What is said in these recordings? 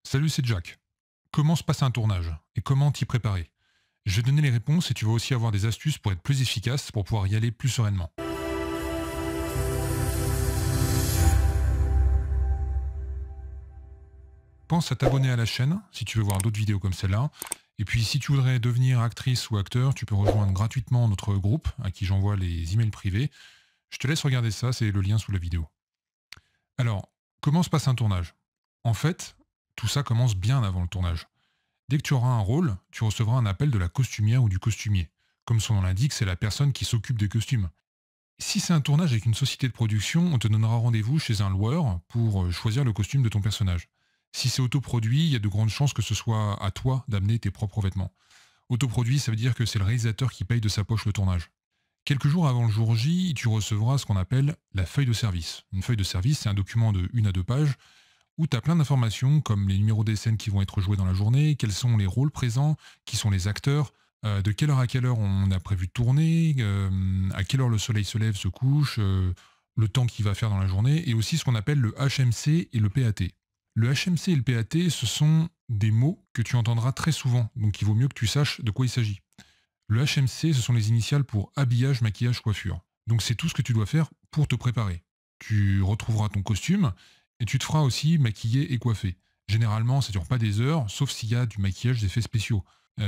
Salut, c'est Jack. Comment se passe un tournage et comment t'y préparer? Je vais donner les réponses et tu vas aussi avoir des astuces pour être plus efficace, pour pouvoir y aller plus sereinement. Pense à t'abonner à la chaîne si tu veux voir d'autres vidéos comme celle-là. Et puis si tu voudrais devenir actrice ou acteur, tu peux rejoindre gratuitement notre groupe à qui j'envoie les emails privés. Je te laisse regarder ça, c'est le lien sous la vidéo. Alors, comment se passe un tournage? En fait, tout ça commence bien avant le tournage. Dès que tu auras un rôle, tu recevras un appel de la costumière ou du costumier. Comme son nom l'indique, c'est la personne qui s'occupe des costumes. Si c'est un tournage avec une société de production, on te donnera rendez-vous chez un loueur pour choisir le costume de ton personnage. Si c'est autoproduit, il y a de grandes chances que ce soit à toi d'amener tes propres vêtements. Autoproduit, ça veut dire que c'est le réalisateur qui paye de sa poche le tournage. Quelques jours avant le jour J, tu recevras ce qu'on appelle la feuille de service. Une feuille de service, c'est un document de 1 à 2 pages où tu as plein d'informations comme les numéros des scènes qui vont être jouées dans la journée, quels sont les rôles présents, qui sont les acteurs, de quelle heure à quelle heure on a prévu de tourner, à quelle heure le soleil se lève, se couche, le temps qu'il va faire dans la journée, et aussi ce qu'on appelle le HMC et le PAT. Le HMC et le PAT, ce sont des mots que tu entendras très souvent, donc il vaut mieux que tu saches de quoi il s'agit. Le HMC, ce sont les initiales pour habillage, maquillage, coiffure. Donc c'est tout ce que tu dois faire pour te préparer. Tu retrouveras ton costume et tu te feras aussi maquiller et coiffer. Généralement, ça dure pas des heures, sauf s'il y a du maquillage d'effets spéciaux.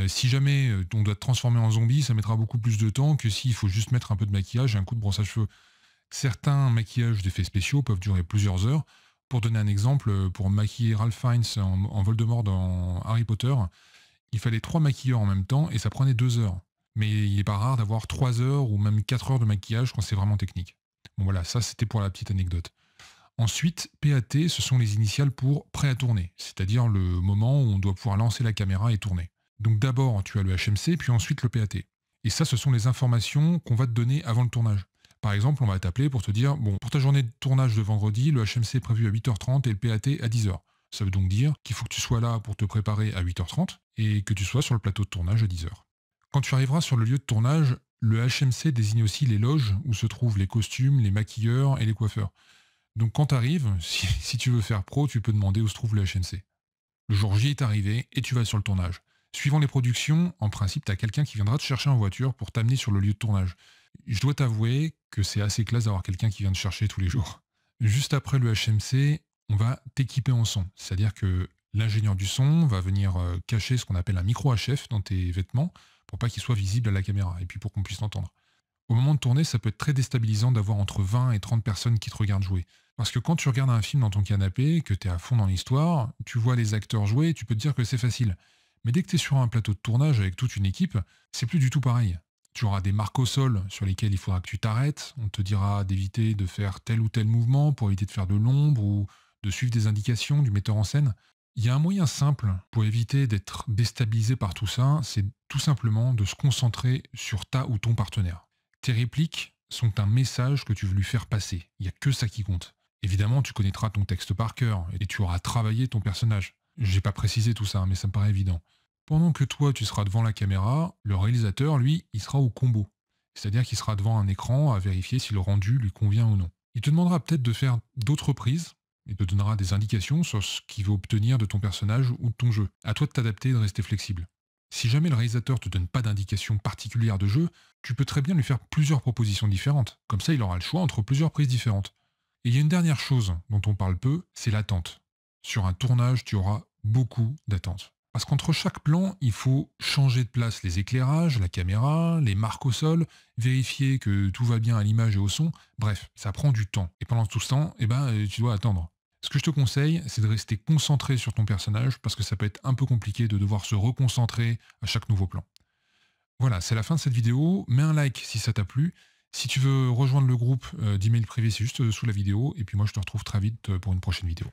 Si jamais on doit te transformer en zombie, ça mettra beaucoup plus de temps que s'il faut juste mettre un peu de maquillage et un coup de brosse à cheveux. Certains maquillages d'effets spéciaux peuvent durer plusieurs heures. Pour donner un exemple, pour maquiller Ralph Fiennes en Voldemort dans Harry Potter, il fallait 3 maquilleurs en même temps et ça prenait 2 heures. Mais il n'est pas rare d'avoir 3 heures ou même 4 heures de maquillage quand c'est vraiment technique. Bon voilà, ça c'était pour la petite anecdote. Ensuite, PAT, ce sont les initiales pour prêt à tourner, c'est-à-dire le moment où on doit pouvoir lancer la caméra et tourner. Donc d'abord tu as le HMC, puis ensuite le PAT. Et ça, ce sont les informations qu'on va te donner avant le tournage. Par exemple, on va t'appeler pour te dire, bon, pour ta journée de tournage de vendredi, le HMC est prévu à 8h30 et le PAT à 10h. Ça veut donc dire qu'il faut que tu sois là pour te préparer à 8h30 et que tu sois sur le plateau de tournage à 10h. Quand tu arriveras sur le lieu de tournage, le HMC désigne aussi les loges où se trouvent les costumes, les maquilleurs et les coiffeurs. Donc quand tu arrives, si tu veux faire pro, tu peux demander où se trouve le HMC. Le jour J est arrivé et tu vas sur le tournage. Suivant les productions, en principe, tu as quelqu'un qui viendra te chercher en voiture pour t'amener sur le lieu de tournage. Je dois t'avouer que c'est assez classe d'avoir quelqu'un qui vient te chercher tous les jours. Juste après le HMC, on va t'équiper en son. C'est-à-dire que l'ingénieur du son va venir cacher ce qu'on appelle un micro HF dans tes vêtements pour pas qu'il soit visible à la caméra et puis pour qu'on puisse t'entendre. Au moment de tourner, ça peut être très déstabilisant d'avoir entre 20 et 30 personnes qui te regardent jouer. Parce que quand tu regardes un film dans ton canapé, que tu es à fond dans l'histoire, tu vois les acteurs jouer, tu peux te dire que c'est facile. Mais dès que tu es sur un plateau de tournage avec toute une équipe, c'est plus du tout pareil. Tu auras des marques au sol sur lesquelles il faudra que tu t'arrêtes, on te dira d'éviter de faire tel ou tel mouvement pour éviter de faire de l'ombre ou de suivre des indications du metteur en scène. Il y a un moyen simple pour éviter d'être déstabilisé par tout ça, c'est tout simplement de se concentrer sur ta ou ton partenaire. Tes répliques sont un message que tu veux lui faire passer. Il n'y a que ça qui compte. Évidemment, tu connaîtras ton texte par cœur et tu auras travaillé ton personnage. J'ai pas précisé tout ça, mais ça me paraît évident. Pendant que toi, tu seras devant la caméra, le réalisateur, lui, il sera au combo. C'est-à-dire qu'il sera devant un écran à vérifier si le rendu lui convient ou non. Il te demandera peut-être de faire d'autres prises. Il te donnera des indications sur ce qu'il veut obtenir de ton personnage ou de ton jeu. À toi de t'adapter et de rester flexible. Si jamais le réalisateur te donne pas d'indication particulière de jeu, tu peux très bien lui faire plusieurs propositions différentes. Comme ça, il aura le choix entre plusieurs prises différentes. Et il y a une dernière chose dont on parle peu, c'est l'attente. Sur un tournage, tu auras beaucoup d'attente. Parce qu'entre chaque plan, il faut changer de place les éclairages, la caméra, les marques au sol, vérifier que tout va bien à l'image et au son. Bref, ça prend du temps. Et pendant tout ce temps, tu dois attendre. Ce que je te conseille, c'est de rester concentré sur ton personnage parce que ça peut être un peu compliqué de devoir se reconcentrer à chaque nouveau plan. Voilà, c'est la fin de cette vidéo. Mets un like si ça t'a plu. Si tu veux rejoindre le groupe d'email privé, c'est juste sous la vidéo. Et puis moi, je te retrouve très vite pour une prochaine vidéo.